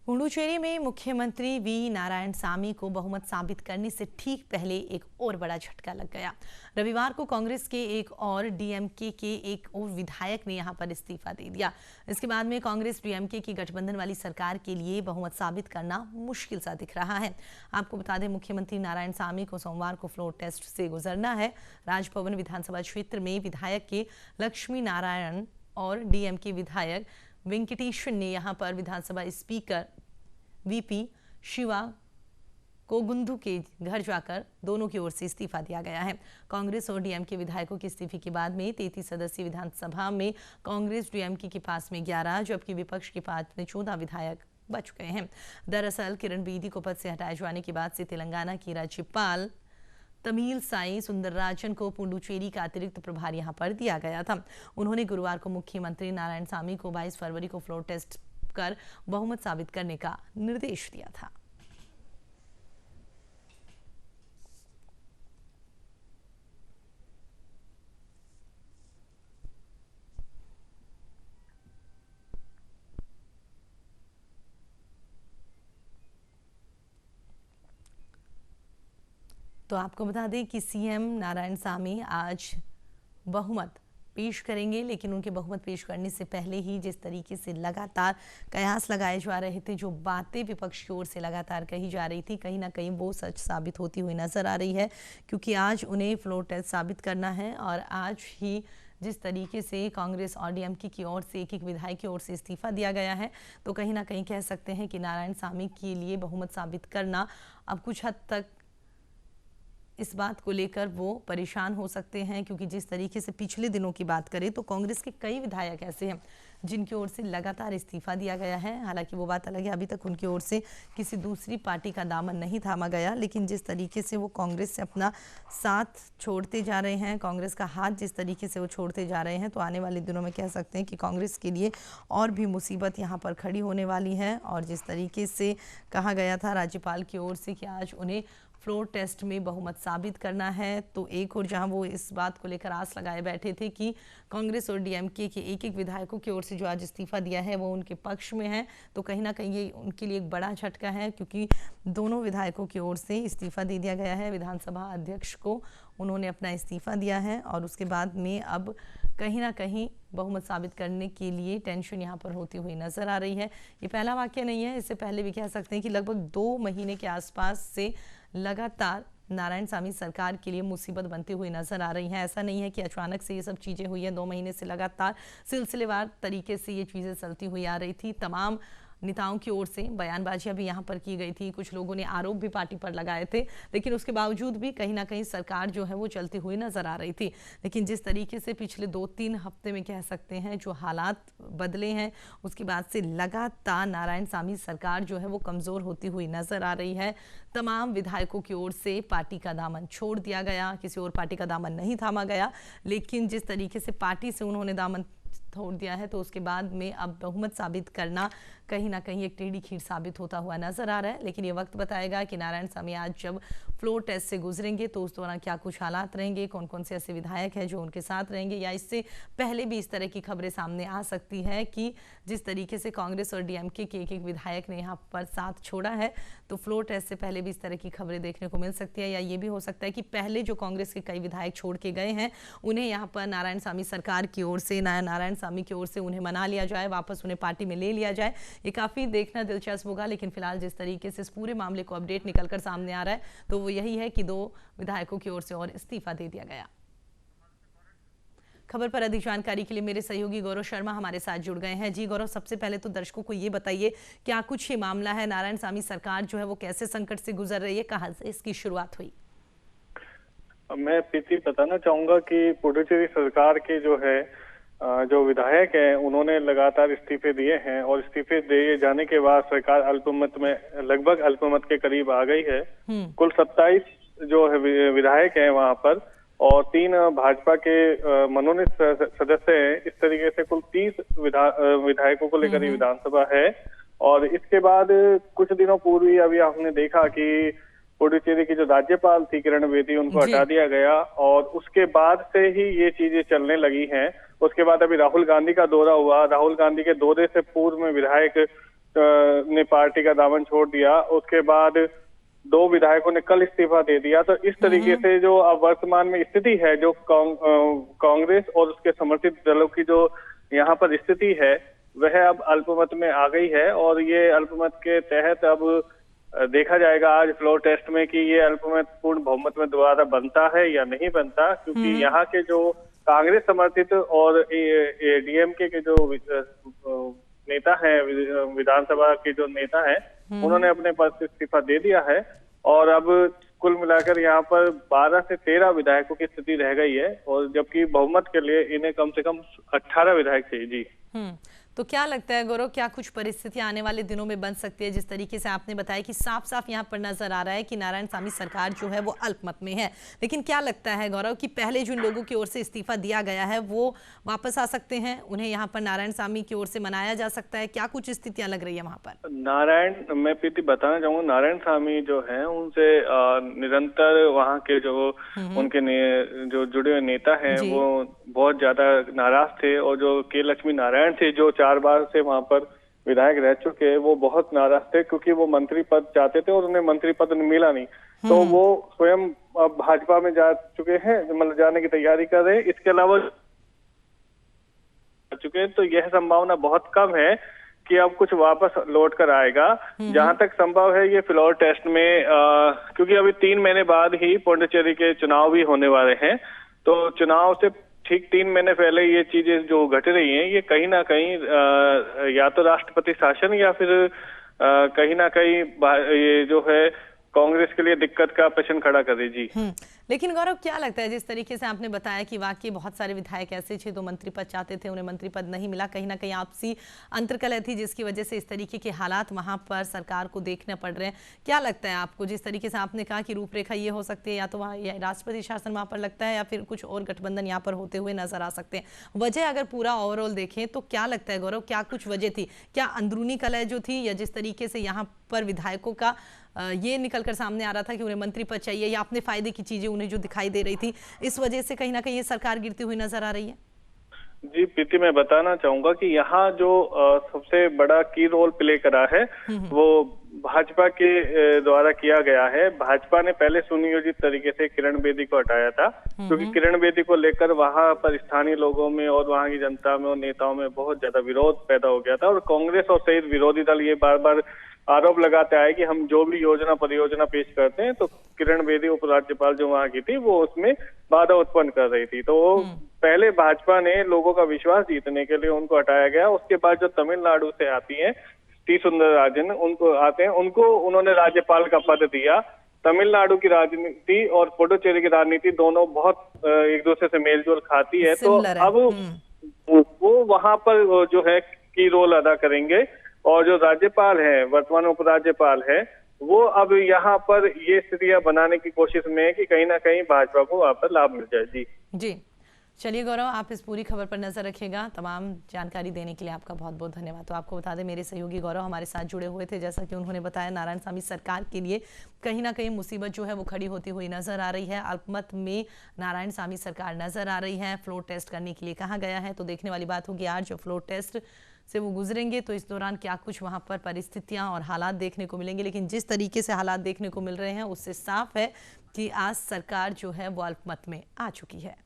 पुडुचेरी में मुख्यमंत्री वी नारायणसामी को बहुमत साबित करने से ठीक पहले एक और बड़ा झटका लग गया। रविवार को कांग्रेस के एक और डीएमके के एक और विधायक ने यहां पर इस्तीफा दे दिया। इसके बाद में कांग्रेस डीएमके की गठबंधन वाली सरकार के लिए बहुमत साबित करना मुश्किल सा दिख रहा है। आपको बता दें, मुख्यमंत्री नारायणसामी को सोमवार को फ्लोर टेस्ट से गुजरना है। राजभवन विधानसभा क्षेत्र में विधायक के लक्ष्मी नारायण और डीएमके विधायक वेंकटेशन ने यहां पर विधानसभा स्पीकर वीपी शिवा कोगुंधु के घर जाकर दोनों की ओर से इस्तीफा दिया गया है। कांग्रेस और डीएमके विधायकों के इस्तीफे के बाद में 33 सदस्यीय विधानसभा में कांग्रेस डीएमके के पास में 11 जबकि विपक्ष के पास में 14 विधायक बच गए हैं। दरअसल किरण बेदी को पद से हटाए जाने के बाद से तेलंगाना की राज्यपाल तमिलसाई सुंदरराजन को पुडुचेरी का अतिरिक्त प्रभार यहां पर दिया गया था। उन्होंने गुरुवार को मुख्यमंत्री नारायणसामी को 22 फरवरी को फ्लोर टेस्ट कर बहुमत साबित करने का निर्देश दिया था। तो आपको बता दें कि सीएम नारायणसामी आज बहुमत पेश करेंगे, लेकिन उनके बहुमत पेश करने से पहले ही जिस तरीके से लगातार कयास लगाए जा रहे थे, जो बातें विपक्ष की ओर से लगातार कही जा रही थी, कहीं ना कहीं वो सच साबित होती हुई नजर आ रही है। क्योंकि आज उन्हें फ्लोर टेस्ट साबित करना है और आज ही जिस तरीके से कांग्रेस और डीएमके की ओर से एक विधायक की ओर से इस्तीफा दिया गया है, तो कहीं ना कहीं कह सकते हैं कि नारायणसामी के लिए बहुमत साबित करना अब कुछ हद तक इस बात को लेकर वो परेशान हो सकते हैं। क्योंकि जिस तरीके से पिछले दिनों की बात करें तो कांग्रेस के कई विधायक ऐसे हैं जिनकी ओर से लगातार इस्तीफा दिया गया है। हालांकि वो बात अलग है, अभी तक उनकी ओर से किसी दूसरी पार्टी का दामन नहीं थामा गया, लेकिन जिस तरीके से वो कांग्रेस से अपना साथ छोड़ते जा रहे हैं, कांग्रेस का हाथ जिस तरीके से वो छोड़ते जा रहे हैं, तो आने वाले दिनों में कह सकते हैं कि कांग्रेस के लिए और भी मुसीबत यहाँ पर खड़ी होने वाली है। और जिस तरीके से कहा गया था राज्यपाल की ओर से कि आज उन्हें फ्लोर टेस्ट में बहुमत साबित करना है, तो एक और जहां वो इस बात को लेकर आस लगाए बैठे थे कि कांग्रेस और डीएमके के एक विधायकों की ओर से जो आज इस्तीफा दिया है वो उनके पक्ष में है, तो कहीं ना कहीं ये उनके लिए एक बड़ा झटका है। क्योंकि दोनों विधायकों की ओर से इस्तीफा दे दिया गया है। विधानसभा अध्यक्ष को उन्होंने अपना इस्तीफा दिया है और उसके बाद में अब कहीं ना कहीं बहुमत साबित करने के लिए टेंशन यहाँ पर होती हुई नजर आ रही है। ये पहला वाक्य नहीं है, इससे पहले भी कह सकते हैं कि लगभग 2 महीने के आसपास से लगातार नारायणसामी सरकार के लिए मुसीबत बनती हुई नजर आ रही है। ऐसा नहीं है कि अचानक से ये सब चीज़ें हुई है, 2 महीने से लगातार सिलसिलेवार तरीके से ये चीज़ें चलती हुई आ रही थी। तमाम नेताओं की ओर से बयानबाजियां भी यहां पर की गई थी, कुछ लोगों ने आरोप भी पार्टी पर लगाए थे, लेकिन उसके बावजूद भी कहीं ना कहीं सरकार जो है वो चलती हुई नजर आ रही थी। लेकिन जिस तरीके से पिछले 2-3 हफ्ते में कह सकते हैं जो हालात बदले हैं, उसके बाद से लगातार नारायणसामी सरकार जो है वो कमजोर होती हुई नजर आ रही है। तमाम विधायकों की ओर से पार्टी का दामन छोड़ दिया गया, किसी और पार्टी का दामन नहीं थामा गया, लेकिन जिस तरीके से पार्टी से उन्होंने दामन छोड़ दिया है, तो उसके बाद में अब बहुमत साबित करना कहीं ना कहीं एक टेढ़ी खीर साबित होता हुआ नजर आ रहा है। लेकिन ये वक्त बताएगा कि नारायणसामी आज जब फ्लोर टेस्ट से गुजरेंगे तो उस दौरान क्या कुछ हालात रहेंगे, कौन कौन से ऐसे विधायक हैं जो उनके साथ रहेंगे, या इससे पहले भी इस तरह की खबरें सामने आ सकती है कि जिस तरीके से कांग्रेस और डीएमके के एक विधायक ने यहाँ पर साथ छोड़ा है, तो फ्लोर टेस्ट से पहले भी इस तरह की खबरें देखने को मिल सकती है। या ये भी हो सकता है कि पहले जो कांग्रेस के कई विधायक छोड़ के गए हैं उन्हें यहाँ पर नारायणसामी सरकार की ओर से, नारायणसामी की ओर से उन्हें मना लिया जाए, वापस उन्हें पार्टी में ले लिया जाए। ये काफी देखना दिलचस्प होगा। लेकिन फिलहाल जिस तरीके से इस पूरे मामले को अपडेट निकलकर सामने आ रहा है, तो वो यही है कि 2 विधायकों की ओर से और इस्तीफा दे दिया गया। खबर पर अधिक जानकारी के लिए मेरे सहयोगी गौरव शर्मा हमारे साथ जुड़ गए हैं। जी गौरव, सबसे पहले तो दर्शकों को ये बताइए क्या कुछ ये मामला है, नारायणसामी सरकार जो है वो कैसे संकट से गुजर रही है, कहां से इसकी शुरुआत हुई? मैं प्रीति बताना चाहूंगा कि पुडुचेरी सरकार के जो विधायक हैं उन्होंने लगातार इस्तीफे दिए हैं और इस्तीफे दिए जाने के बाद सरकार अल्पमत में, लगभग अल्पमत के करीब आ गई है। कुल 27 जो है विधायक हैं वहां पर और 3 भाजपा के मनोनीत सदस्य हैं। इस तरीके से कुल 30 विधायकों को लेकर विधानसभा है। और इसके बाद कुछ दिनों पूर्व ही अभी हमने देखा कि पुडुचेरी की जो राज्यपाल थी किरण बेदी, उनको हटा दिया गया और उसके बाद से ही ये चीजें चलने लगी हैं। उसके बाद अभी राहुल गांधी का दौरा हुआ। राहुल गांधी के दौरे से पूर्व में विधायक ने पार्टी का दामन छोड़ दिया, उसके बाद 2 विधायकों ने कल इस्तीफा दे दिया। तो इस तरीके से जो अब वर्तमान में स्थिति है, जो कांग्रेस और उसके समर्थित दलों की जो यहाँ पर स्थिति है, वह अब अल्पमत में आ गई है। और ये अल्पमत के तहत अब देखा जाएगा आज फ्लोर टेस्ट में कि ये अल्पमत पूर्ण बहुमत में दोबारा बनता है या नहीं बनता, क्योंकि यहाँ के जो कांग्रेस समर्थित और डीएमके के जो नेता है, विधानसभा के जो नेता है, उन्होंने अपने पद से इस्तीफा दे दिया है। और अब कुल मिलाकर यहाँ पर 12 से 13 विधायकों की स्थिति रह गई है, और जबकि बहुमत के लिए इन्हें कम से कम 18 विधायक चाहिए। जी तो क्या लगता है गौरव, क्या कुछ परिस्थितियां आने वाले दिनों में बन सकती है? जिस तरीके से आपने बताया कि साफ साफ यहाँ पर नजर आ रहा है कि नारायणसामी सरकार जो है वो अल्पमत में है, लेकिन क्या लगता है गौरव कि पहले जिन लोगों की ओर से इस्तीफा दिया गया है वो वापस आ सकते हैं, उन्हें यहाँ पर नारायणसामी की ओर से मनाया जा सकता है? क्या कुछ स्थितियां लग रही है वहां पर? मैं प्रीति बताना चाहूंगा, नारायणसामी जो है उनसे निरंतर वहाँ के जो उनके जो जुड़े हुए नेता हैं वो बहुत ज्यादा नाराज थे। और जो के लक्ष्मी नारायण थे, जो 4 बार से वहां पर विधायक रह चुके हैं, वो बहुत नाराज थे, क्योंकि वो मंत्री पद चाहते थे और उन्हें मंत्री पद मिला नहीं। तो वो स्वयं अब भाजपा में जा चुके हैं, मतलब जाने की तैयारी कर रहे हैं। इसके अलावा चुके हैं, तो यह संभावना बहुत कम है कि अब कुछ वापस लौट कर आएगा। जहां तक संभव है ये फ्लोर टेस्ट में, क्योंकि अभी 3 महीने बाद ही पौंडीचेरी के चुनाव भी होने वाले हैं, तो चुनाव से ठीक 3 महीने पहले ये चीजें जो घट रही हैं, ये कहीं ना कहीं या तो राष्ट्रपति शासन या फिर कहीं ना कहीं ये जो है कांग्रेस के लिए दिक्कत का प्रश्न खड़ा कर रही। जी लेकिन गौरव, क्या लगता है, जिस तरीके से आपने बताया कि वाकई बहुत सारे विधायक ऐसे थे जो मंत्री पद चाहते थे, उन्हें मंत्री पद नहीं मिला, कहीं ना कहीं आपसी अंतर्कलह थी जिसकी वजह से इस तरीके के हालात वहां पर सरकार को देखने पड़ रहे हैं। क्या लगता है आपको, जिस तरीके से आपने कहा कि रूपरेखा ये हो सकती है, या तो वहाँ राष्ट्रपति शासन वहां पर लगता है या फिर कुछ और गठबंधन यहाँ पर होते हुए नजर आ सकते हैं? वजह अगर पूरा ओवरऑल देखें तो क्या लगता है गौरव, क्या कुछ वजह थी? क्या अंदरूनी कलह जो थी, या जिस तरीके से यहाँ पर विधायकों का ये निकल कर सामने आ रहा था कि उन्हें मंत्री पद चाहिए, या अपने फायदे की चीजें उन्हें जो दिखाई दे रही थी, इस वजह से कहीं ना कहीं ये सरकार गिरती हुई नजर आ रही है? जी प्रीति, मैं बताना चाहूंगा कि यहाँ जो सबसे बड़ा की रोल प्ले करा है वो भाजपा के द्वारा किया गया है। भाजपा ने पहले सुनियोजित तरीके से किरण बेदी को हटाया था, क्योंकि किरण बेदी को लेकर वहां पर स्थानीय लोगों में और वहां की जनता में और नेताओं में बहुत ज्यादा विरोध पैदा हो गया था। और कांग्रेस और सहित विरोधी दल ये बार बार आरोप लगाते आए कि हम जो भी योजना परियोजना पेश करते हैं, तो किरण बेदी उपराज्यपाल जो वहां की थी वो उसमें बाधा उत्पन्न कर रही थी। तो पहले भाजपा ने लोगों का विश्वास जीतने के लिए उनको हटाया गया। उसके बाद जो तमिलनाडु से आती हैं टी सुंदरराजन, उनको उन्होंने राज्यपाल का पद दिया। तमिलनाडु की राजनीति और पुडुचेरी की राजनीति दोनों बहुत एक दूसरे से मेलजोल खाती है, तो अब वो वहां पर जो है की रोल अदा करेंगे। और जो राज्यपाल है, वर्तमान उपराज्यपाल है, वो अब यहाँ पर ये स्थितियां बनाने की कोशिश में है कि कहीं ना कहीं भाजपा को वहां पर लाभ मिल जाए। जी चलिए गौरव, आप इस पूरी खबर पर नजर रखिएगा। तमाम जानकारी देने के लिए आपका बहुत बहुत धन्यवाद। तो आपको बता दें, मेरे सहयोगी गौरव हमारे साथ जुड़े हुए थे। जैसा कि उन्होंने बताया, नारायणसामी सरकार के लिए कहीं ना कहीं मुसीबत जो है वो खड़ी होती हुई नजर आ रही है। अल्पमत में नारायणसामी सरकार नजर आ रही है। फ्लोर टेस्ट करने के लिए कहा गया है, तो देखने वाली बात होगी आज जो फ्लोर टेस्ट से वो गुजरेंगे तो इस दौरान क्या कुछ वहां पर परिस्थितियां और हालात देखने को मिलेंगे। लेकिन जिस तरीके से हालात देखने को मिल रहे हैं उससे साफ है कि आज सरकार जो है वो अल्पमत में आ चुकी है।